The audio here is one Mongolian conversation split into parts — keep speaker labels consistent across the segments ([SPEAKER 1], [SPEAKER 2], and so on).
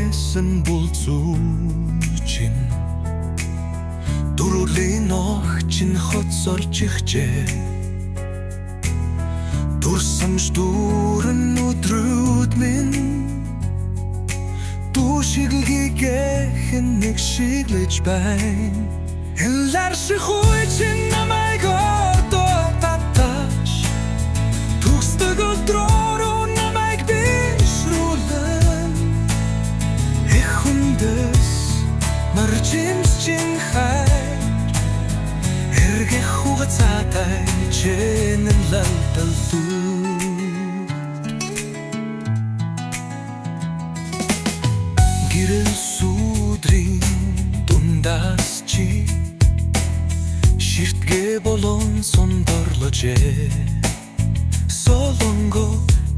[SPEAKER 1] байсан булзуучин дөрүлийн огчин хоцорч ихжээ дурсамж дүүрэн өдрүүд минь душиглгийгхэн нэг шиглэж байна Эллар шихуйчин намайг ордоо таташ Түгсдэг өдрөөрөө намайг бишрүүлэн Эх хүндэс маржимсчин хайр Эргэ хугацаатай чэнэн лалталдуу Гэрэл сүдрийн дундаас чи Ширтгэ болон сонdoрложээ Солонго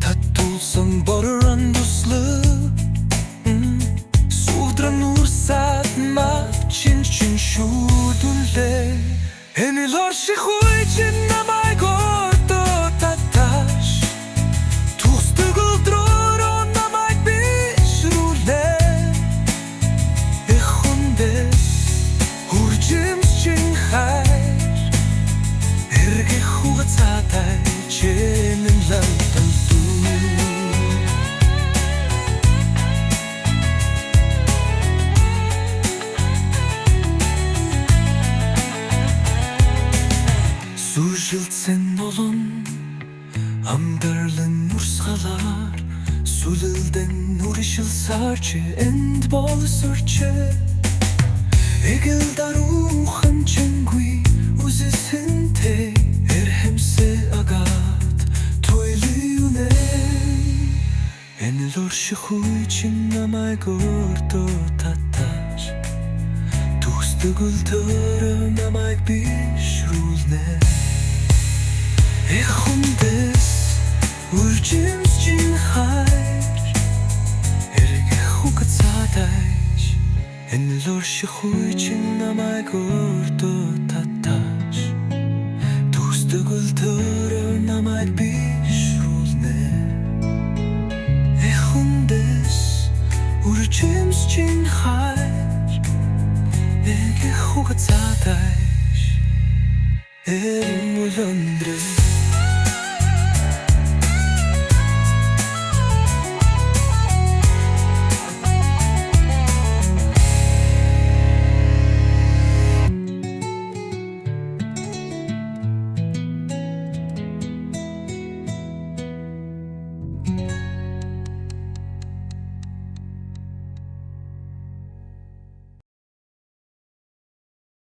[SPEAKER 1] татуулсан борон туслаг Судран урсаад мавчин чин шүүдүлээ Энэлор шихуйчин намайг ордоо таташ Түгсдэг өдрөөрөө намайг бишрүүлээ Эх хүндэс хүржимсчин хайр Эргэ хугацаатай чэнэн лалталдуу Сүржилтсэн олон амдарлан урсгалар Сүлэлдэн уришилсарчы энд болсорчы Эгэл даруухан чэнгуй үзэсэнтэй Эрхэмсэ агат туйлыюнэ Энэлор шихуйчин намайг ордоо таташ Түгсдэг өдрөөрөө намайг бишрүүлнэ Эх хүндэс үржимсчин хайр Эргэ хугацаатай Энэлор шихуйчин намайг ордоо таташ Түгсдэг өдрөөрөө намайг бишрүүлнэ Эх хүндэс үржимсчин хайр Эргэ хугацаатай Эрим үлэндрэ